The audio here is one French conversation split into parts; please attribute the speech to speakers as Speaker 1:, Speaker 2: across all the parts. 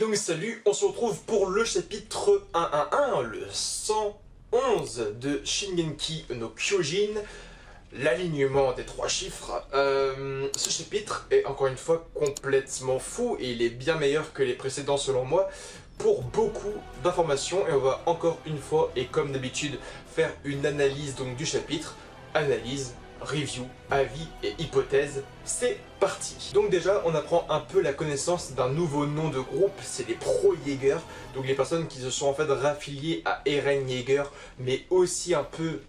Speaker 1: donc salut, on se retrouve pour le chapitre 111, le 111 de Shingeki no Kyojin, l'alignement des 3 chiffres. Ce chapitre est encore une fois complètement fou et il est bien meilleur que les précédents selon moi pour beaucoup d'informations, et on va encore une fois et comme d'habitude faire une analyse donc du chapitre, analyse, review, avis et hypothèse, c'est parti. Donc déjà on apprend un peu la connaissance d'un nouveau nom de groupe, c'est les Pro-Jäger, donc les personnes qui se sont en fait raffiliées à Eren Yeager, mais aussi un peu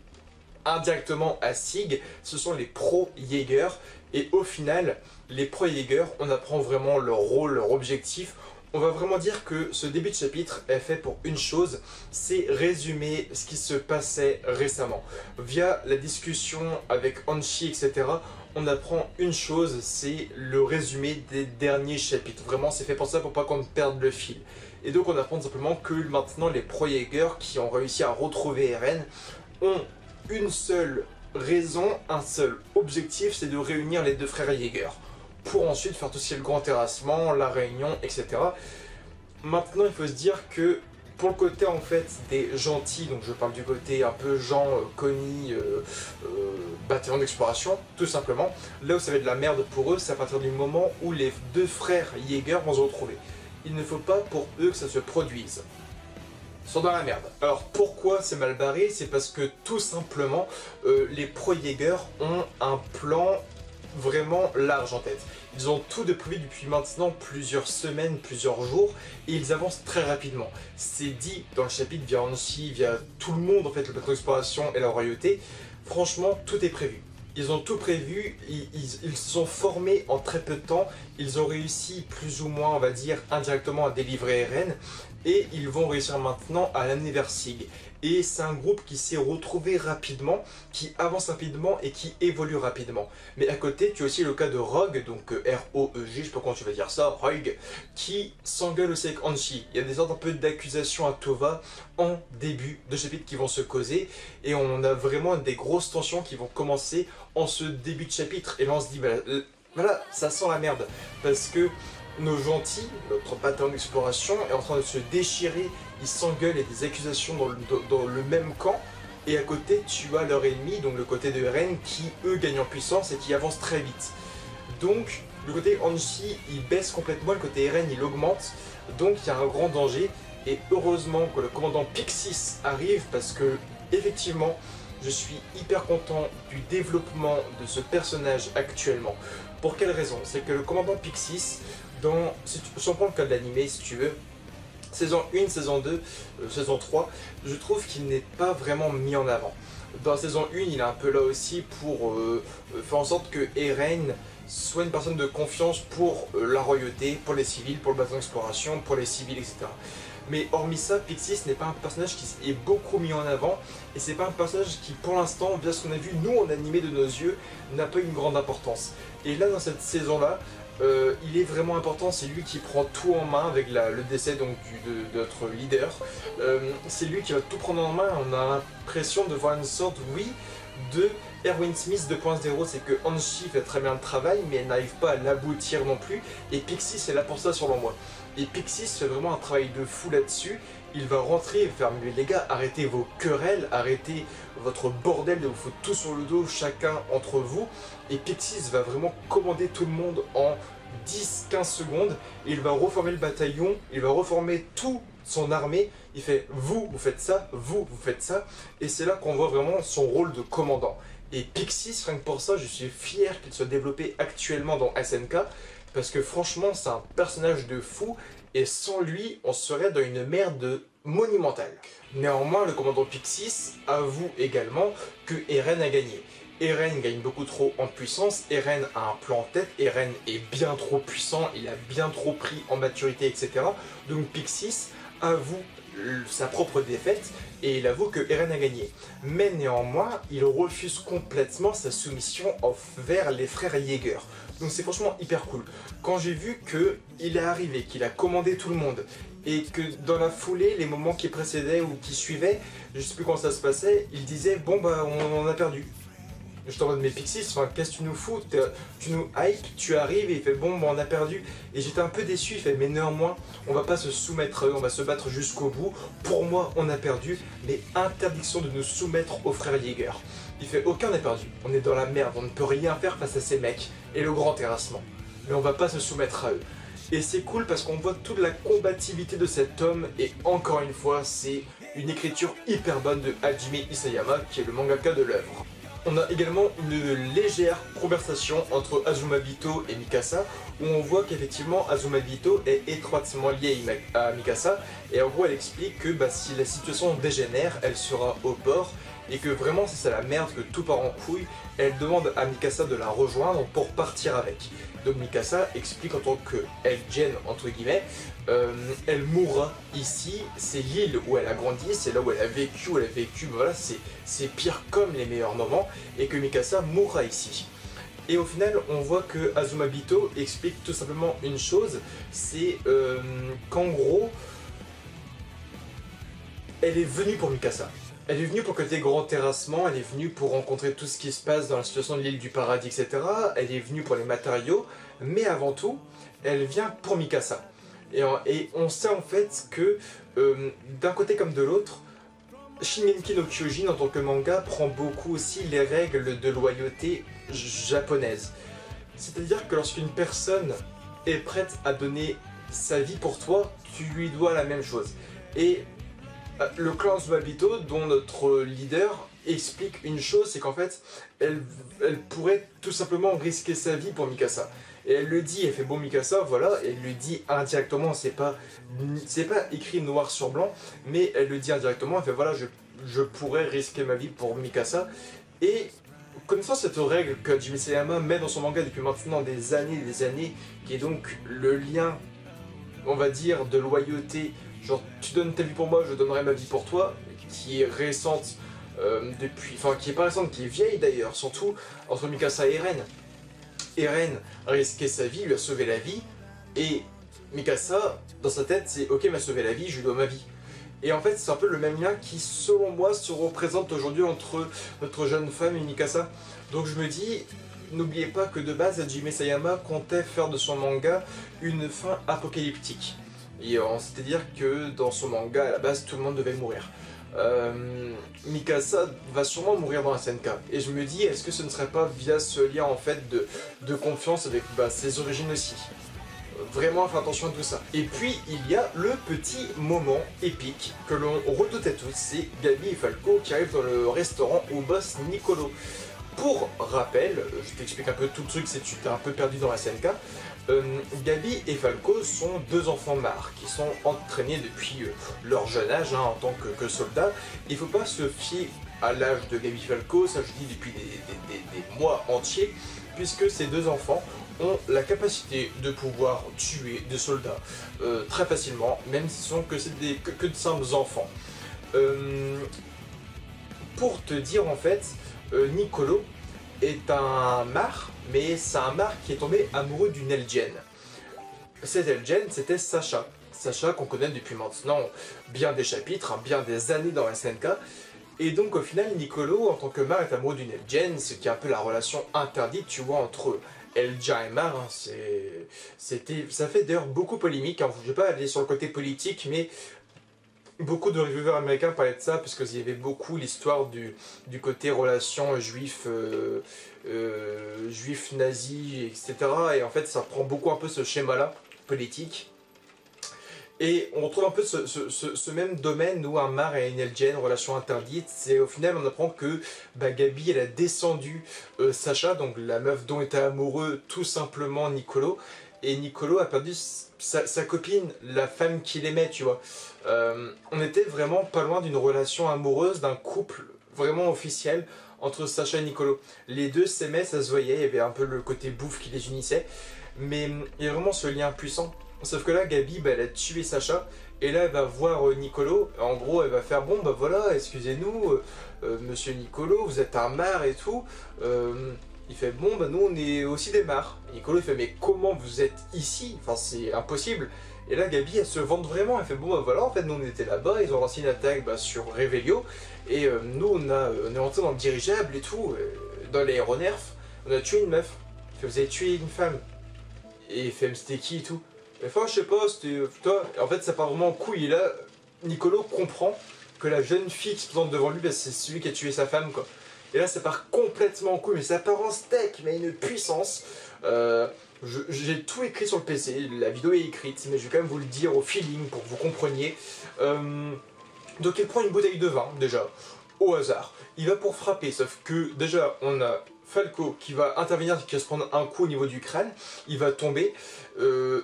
Speaker 1: indirectement à Sig, ce sont les Pro-Jäger, et au final, les Pro-Jäger, on apprend vraiment leur rôle, leur objectif. On va vraiment dire que ce début de chapitre est fait pour une chose, c'est résumer ce qui se passait récemment. Via la discussion avec Hanshi, etc., on apprend une chose, c'est le résumé des derniers chapitres. Vraiment, c'est fait pour ça, pour pas qu'on perde le fil. Et donc on apprend simplement que maintenant les Pro-Jäger qui ont réussi à retrouver Eren ont une seule raison, un seul objectif, c'est de réunir les deux frères Jäger, pour ensuite faire tout ce qui est le grand terrassement, la réunion, etc. Maintenant, il faut se dire que pour le côté en fait des gentils, donc je parle du côté un peu Jean, Connie, bataillon d'exploration, tout simplement, là où ça va être de la merde pour eux, c'est à partir du moment où les deux frères Jäger vont se retrouver. Il ne faut pas pour eux que ça se produise. Ils sont dans la merde. Alors pourquoi c'est mal barré? C'est parce que tout simplement, les Pro-Jäger ont un plan vraiment large en tête. Ils ont tout de prévu depuis maintenant plusieurs semaines, plusieurs jours, et ils avancent très rapidement. C'est dit dans le chapitre via Hanshi, via tout le monde en fait, le bateau d'exploration et la royauté. Franchement, tout est prévu. Ils ont tout prévu, ils se sont formés en très peu de temps, ils ont réussi plus ou moins, on va dire, indirectement à délivrer Eren, et ils vont réussir maintenant à l'amener vers Sig. Et c'est un groupe qui s'est retrouvé rapidement, qui avance rapidement et qui évolue rapidement. Mais à côté, tu as aussi le cas de Rogue, donc R-O-E-G, je sais pas comment tu vas dire ça, Rogue, qui s'engueule aussi avec Hanshi. Il y a des sortes un peu d'accusations à Tova en début de chapitre qui vont se causer, et on a vraiment des grosses tensions qui vont commencer en ce début de chapitre. Et là on se dit, voilà, ça sent la merde, parce que nos gentils, notre bataillon d'exploration est en train de se déchirer, ils s'engueulent, il y a des accusations dans le même camp, et à côté tu as leur ennemi, donc le côté de Eren, qui eux gagnent en puissance et qui avance très vite. Donc le côté Hanshi il baisse complètement, le côté Eren il augmente, donc il y a un grand danger, et heureusement que le commandant Pixis arrive, parce que effectivement je suis hyper content du développement de ce personnage actuellement. Pour quelle raison? C'est que le commandant Pixis, si on prend le cas de l'animé si tu veux, saison 1, saison 2, saison 3, je trouve qu'il n'est pas vraiment mis en avant. Dans la saison 1, il est un peu là aussi pour faire en sorte que Eren soit une personne de confiance pour la royauté, pour les civils, pour le bataillon d'exploration, pour les civils, etc. Mais hormis ça, Pixis n'est pas un personnage qui est beaucoup mis en avant, et c'est pas un personnage qui pour l'instant, via ce qu'on a vu nous en animé de nos yeux, n'a pas une grande importance. Et là dans cette saison là, il est vraiment important, c'est lui qui prend tout en main avec le décès donc, de notre leader. C'est lui qui va tout prendre en main, on a l'impression de voir une sorte, oui, de Erwin Smith 2.0, c'est que Hanshi fait très bien le travail, mais elle n'arrive pas à l'aboutir non plus, et Pixis est là pour ça selon moi. Et Pixis fait vraiment un travail de fou là-dessus, il va rentrer et faire, mais les gars, arrêtez vos querelles, arrêtez votre bordel de vous foutre tout sur le dos, chacun entre vous, et Pixis va vraiment commander tout le monde en 10-15 secondes, et il va reformer le bataillon, il va reformer tout son armée, il fait vous faites ça, vous faites ça, et c'est là qu'on voit vraiment son rôle de commandant. Et Pixis, rien que pour ça, je suis fier qu'il soit développé actuellement dans SNK, parce que franchement c'est un personnage de fou, et sans lui on serait dans une merde monumentale. Néanmoins le commandant Pixis avoue également que Eren a gagné. Eren gagne beaucoup trop en puissance, Eren a un plan en tête, Eren est bien trop puissant, il a bien trop pris en maturité, etc. Donc Pixis avoue sa propre défaite et il avoue que Eren a gagné. Mais néanmoins, il refuse complètement sa soumission envers les frères Jäger. Donc c'est franchement hyper cool. Quand j'ai vu qu'il est arrivé, qu'il a commandé tout le monde, et que dans la foulée, les moments qui précédaient ou qui suivaient, je sais plus comment ça se passait, il disait bon bah on a perdu. Je t'envoie de mes Pixies, enfin qu'est-ce que tu nous fous, tu nous hype, tu arrives et il fait bon, on a perdu. Et j'étais un peu déçu, il fait mais néanmoins, on va pas se soumettre à eux, on va se battre jusqu'au bout. Pour moi, on a perdu, mais interdiction de nous soumettre aux frères Jaeger. Il fait ok, on a perdu, on est dans la merde, on ne peut rien faire face à ces mecs et le grand terrassement. Mais on va pas se soumettre à eux. Et c'est cool parce qu'on voit toute la combativité de cet homme et encore une fois, c'est une écriture hyper bonne de Hajime Isayama qui est le mangaka de l'œuvre. On a également une légère conversation entre Azumabito et Mikasa où on voit qu'effectivement Azumabito est étroitement liée à Mikasa et en gros elle explique que si la situation dégénère, elle sera au port et que vraiment si c'est la merde, que tout part en couille, elle demande à Mikasa de la rejoindre pour partir avec. Donc Mikasa explique en tant que Elgen entre guillemets, elle mourra ici, c'est l'île où elle a grandi, c'est là où elle a vécu, voilà, c'est pire comme les meilleurs moments, et que Mikasa mourra ici. Et au final, on voit que Azumabito explique tout simplement une chose, c'est qu'en gros, elle est venue pour Mikasa. Elle est venue pour côté grand terrassement, elle est venue pour rencontrer tout ce qui se passe dans la situation de l'île du paradis, etc. Elle est venue pour les matériaux, mais avant tout, elle vient pour Mikasa. Et on sait en fait que, d'un côté comme de l'autre, Shingeki no Kyojin en tant que manga prend beaucoup aussi les règles de loyauté japonaises. C'est-à-dire que lorsqu'une personne est prête à donner sa vie pour toi, tu lui dois la même chose. Et le clan Azumabito, dont notre leader explique une chose, c'est qu'en fait, elle pourrait tout simplement risquer sa vie pour Mikasa. Et elle le dit, elle fait bon Mikasa, voilà, et elle le dit indirectement, c'est pas écrit noir sur blanc, mais elle le dit indirectement, elle fait voilà, je pourrais risquer ma vie pour Mikasa. Et connaissant cette règle que Hajime Isayama met dans son manga depuis maintenant des années, qui est donc le lien, on va dire, de loyauté, genre tu donnes ta vie pour moi, je donnerai ma vie pour toi, qui est récente qui est pas récente, qui est vieille d'ailleurs, surtout entre Mikasa et Eren. Eren a risqué sa vie, lui a sauvé la vie, et Mikasa, dans sa tête, c'est ok, il m'a sauvé la vie, je lui dois ma vie. Et en fait, c'est un peu le même lien qui, selon moi, se représente aujourd'hui entre notre jeune femme et Mikasa. Donc je me dis, n'oubliez pas que de base, Hajime Isayama comptait faire de son manga une fin apocalyptique. C'est-à-dire que dans son manga, à la base, tout le monde devait mourir. Mikasa va sûrement mourir dans la SNK. Et je me dis, est-ce que ce ne serait pas via ce lien en fait de confiance avec ses origines aussi. Vraiment faire attention à tout ça. Et puis il y a le petit moment épique que l'on redoutait tous, c'est Gabi et Falco qui arrivent dans le restaurant où bosse Nicolo. Pour rappel, je t'explique un peu tout le truc si tu t'es un peu perdu dans la SNK. Gabi et Falco sont deux enfants mares qui sont entraînés depuis leur jeune âge en tant que soldats. Il ne faut pas se fier à l'âge de Gabi Falco, ça je dis depuis des mois entiers, puisque ces deux enfants ont la capacité de pouvoir tuer des soldats très facilement, même si ce sont que de simples enfants. Pour te dire en fait, Nicolo est un mar, mais c'est un mar qui est tombé amoureux d'une Elgen. Cette Elgen, c'était Sacha. Sacha qu'on connaît depuis maintenant bien des chapitres, bien des années dans SNK. Et donc au final, Nicolo, en tant que mar, est amoureux d'une Elgen, ce qui est un peu la relation interdite, tu vois, entre Elgen et mar. Ça fait d'ailleurs beaucoup polémique, je ne vais pas aller sur le côté politique, mais beaucoup de reviewers américains parlaient de ça, parce qu'il y avait beaucoup l'histoire du côté relation juif nazi, etc. Et en fait, ça prend beaucoup un peu ce schéma-là, politique. Et on retrouve un peu ce même domaine où un mar et une Elgen, relation interdite. C'est au final, on apprend que Gabi, elle a descendu Sacha, donc la meuf dont était amoureux tout simplement Nicolo. Et Nicolo a perdu sa copine, la femme qu'il aimait, tu vois. On était vraiment pas loin d'une relation amoureuse, d'un couple vraiment officiel entre Sacha et Nicolo. Les deux s'aimaient, ça se voyait, il y avait un peu le côté bouffe qui les unissait. Mais il y a vraiment ce lien puissant. Sauf que là, Gabi, elle a tué Sacha. Et là, elle va voir Nicolo. En gros, elle va faire bon, voilà, excusez-nous, monsieur Nicolo, vous êtes un mar et tout. Il fait bon, nous on est aussi des mares. Et Nicolo il fait mais comment vous êtes ici? Enfin c'est impossible. Et là Gabi elle se vante vraiment, elle fait bon voilà en fait nous on était là-bas, ils ont lancé une attaque sur Revelio et nous on est rentré dans le dirigeable et tout. dans l'aéronerf, on a tué une meuf. Vous avez tué une femme. Et il fait, mais c'était qui et tout. Enfin, je sais pas, c'était toi. En fait, ça part vraiment en couille. Et là, Niccolo comprend que la jeune fille qui se présente devant lui, bah, c'est celui qui a tué sa femme, quoi. Et là, ça part complètement en couille, mais ça part en steak, mais une puissance. J'ai tout écrit sur le PC, la vidéo est écrite, mais je vais quand même vous le dire au feeling pour que vous compreniez. Donc, il prend une bouteille de vin, déjà, au hasard. Il va pour frapper, sauf que déjà, on a Falco qui va intervenir, qui va se prendre un coup au niveau du crâne, il va tomber.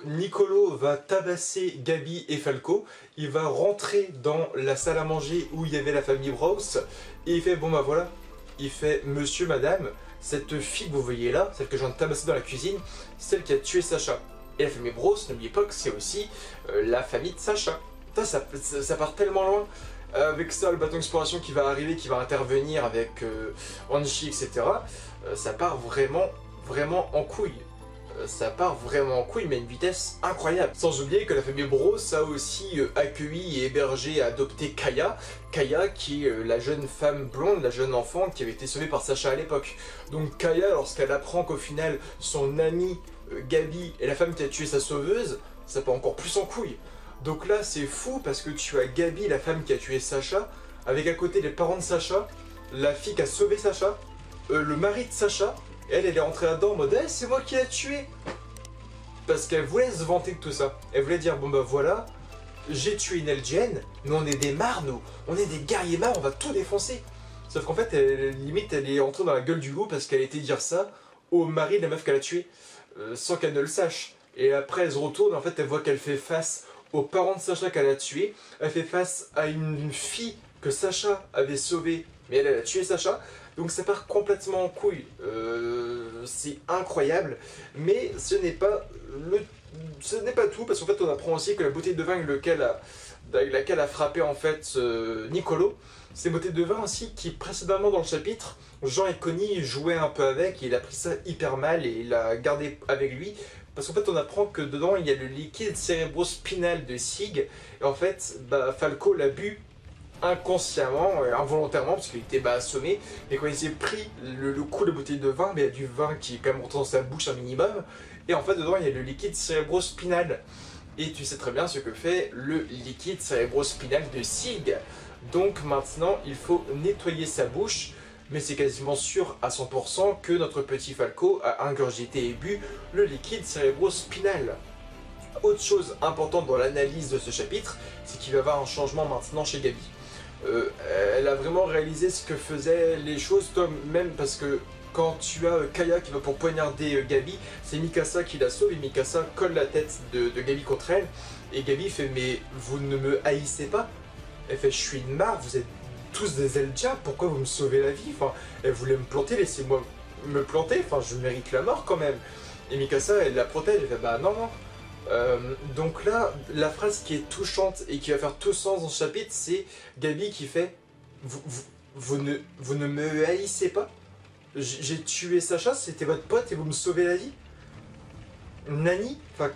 Speaker 1: Niccolo va tabasser Gabi et Falco. Il va rentrer dans la salle à manger où il y avait la famille Bros. Et il fait, bon bah voilà, il fait, monsieur, madame, cette fille que vous voyez là, celle que je viens de tabasser dans la cuisine, c'est celle qui a tué Sacha. Et la famille Bros, n'oubliez pas que c'est aussi la famille de Sacha. Ça part tellement loin. Avec ça, le bâton d'exploration qui va arriver, qui va intervenir avec Anchi, etc. Ça part vraiment en couille. Ça part vraiment en couille, mais à une vitesse incroyable. Sans oublier que la famille Bros a aussi accueilli et hébergé et adopté Kaya. Kaya qui est la jeune femme blonde, la jeune enfant qui avait été sauvée par Sacha à l'époque. Donc Kaya, lorsqu'elle apprend qu'au final son amie Gabi est la femme qui a tué sa sauveuse, ça part encore plus en couille. Donc là c'est fou parce que tu as Gabi, la femme qui a tué Sacha, avec à côté les parents de Sacha, la fille qui a sauvé Sacha, le mari de Sacha. Elle est rentrée là-dedans en mode hey, c'est moi qui l'ai tué. Parce qu'elle voulait se vanter de tout ça. Elle voulait dire bon bah voilà, j'ai tué une Eldienne, mais on est des marnes, on est des guerriers marres, on va tout défoncer. Sauf qu'en fait, limite, elle est entrée dans la gueule du loup parce qu'elle était dire ça au mari de la meuf qu'elle a tuée, sans qu'elle ne le sache. Et après, elle se retourne, en fait, elle voit qu'elle fait face aux parents de Sacha qu'elle a tué. Elle fait face à une fille que Sacha avait sauvée, mais elle a tué Sacha. Donc ça part complètement en couille, c'est incroyable, mais ce n'est pas tout, parce qu'en fait on apprend aussi que la bouteille de vin avec laquelle a frappé en fait Niccolo, c'est une bouteille de vin aussi qui précédemment dans le chapitre, Jean et Connie jouaient un peu avec, et il a pris ça hyper mal et il l'a gardé avec lui, parce qu'en fait on apprend que dedans il y a le liquide cérébrospinal de Sig, et en fait bah, Falco l'a bu inconsciemment, involontairement, parce qu'il était assommé, et quand il s'est pris le coup de bouteille de vin, mais il y a du vin qui est quand même rentré dans sa bouche un minimum, et en fait dedans il y a le liquide cérébrospinal, et tu sais très bien ce que fait le liquide cérébrospinal de Sig, donc maintenant il faut nettoyer sa bouche, mais c'est quasiment sûr à 100% que notre petit Falco a ingurgité et bu le liquide cérébrospinal. Autre chose importante dans l'analyse de ce chapitre, c'est qu'il va y avoir un changement maintenant chez Gabi. Elle a vraiment réalisé ce que faisaient les choses, toi même parce que quand tu as Kaya qui va pour poignarder Gabi, c'est Mikasa qui la sauve et Mikasa colle la tête de Gabi contre elle. Et Gabi fait mais vous ne me haïssez pas? Elle fait je suis une marre, vous êtes tous des Eldiens, pourquoi vous me sauvez la vie? Enfin, elle voulait me planter, laissez-moi me planter, enfin je mérite la mort quand même. Et Mikasa elle la protège, elle fait bah non. Donc là, la phrase qui est touchante et qui va faire tout sens dans ce chapitre, c'est Gabi qui fait vous ne me haïssez pas? J'ai tué Sacha, c'était votre pote et vous me sauvez la vie? Nani? Enfin,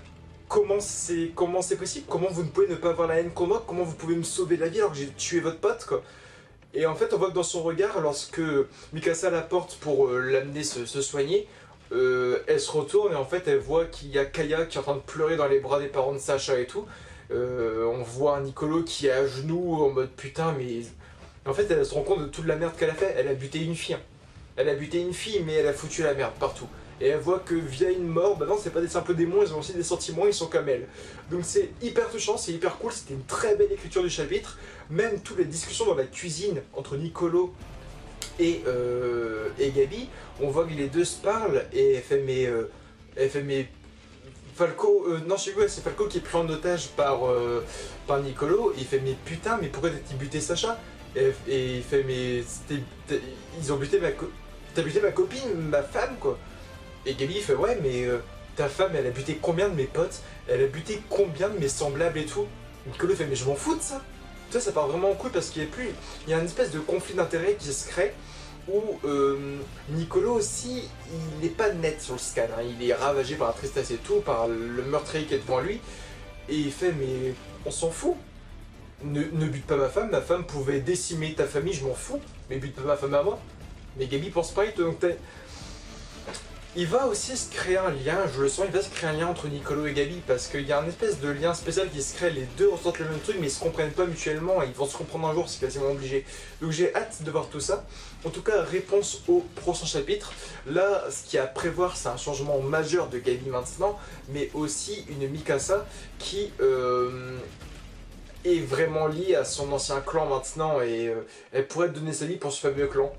Speaker 1: comment c'est possible? Comment vous ne pouvez ne pas avoir la haine contre moi? Comment vous pouvez me sauver la vie alors que j'ai tué votre pote, quoi? Et en fait, on voit que dans son regard, lorsque Mikasa la porte pour l'amener se soigner, elle se retourne et en fait elle voit qu'il y a Kaya qui est en train de pleurer dans les bras des parents de Sacha et tout. On voit un Niccolo qui est à genoux en mode putain mais... En fait elle se rend compte de toute la merde qu'elle a fait, elle a buté une fille. Elle a buté une fille mais elle a foutu la merde partout. Et elle voit que via une mort, bah non c'est pas des simples démons, ils ont aussi des sentiments, ils sont comme elle. Donc c'est hyper touchant, c'est hyper cool, c'était une très belle écriture du chapitre. Même toutes les discussions dans la cuisine entre Niccolo et Gabi, on voit que les deux se parlent et elle fait mais Falco, non je sais pas, c'est Falco qui est pris en otage par Niccolo, et il fait mais putain mais pourquoi t'as buté Sacha? Et il fait mais ils ont buté t'as buté ma copine, ma femme quoi. Et Gabi il fait ouais mais ta femme elle a buté combien de mes potes, elle a buté combien de mes semblables et tout. Niccolo fait mais je m'en fous de ça. Ça part vraiment en couille parce qu'il y a une espèce de conflit d'intérêts qui se crée où Niccolo aussi, il n'est pas net sur le scan, hein. Il est ravagé par la tristesse et tout, par le meurtrier qui est devant lui, et il fait mais on s'en fout, ne bute pas ma femme pouvait décimer ta famille, je m'en fous, mais bute pas ma femme à moi. Mais Gabi pense pas, donc il va aussi se créer un lien, je le sens, il va se créer un lien entre Nicolo et Gabi parce qu'il y a un espèce de lien spécial qui se crée, les deux ressentent le même truc mais ils se comprennent pas mutuellement et ils vont se comprendre un jour, c'est quasiment obligé. Donc j'ai hâte de voir tout ça. En tout cas, réponse au prochain chapitre. Là, ce qu'il y a à prévoir, c'est un changement majeur de Gabi maintenant, mais aussi une Mikasa qui est vraiment liée à son ancien clan maintenant et elle pourrait donner sa vie pour ce fameux clan.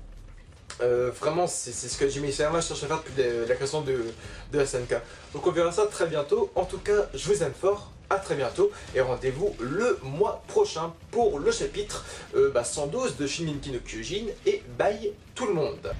Speaker 1: Vraiment, c'est ce que Jimmy Serma cherche à faire depuis la création de SNK. Donc on verra ça très bientôt. En tout cas, je vous aime fort. À très bientôt. Et rendez-vous le mois prochain pour le chapitre 112 de Shingeki no Kyojin. Et bye tout le monde.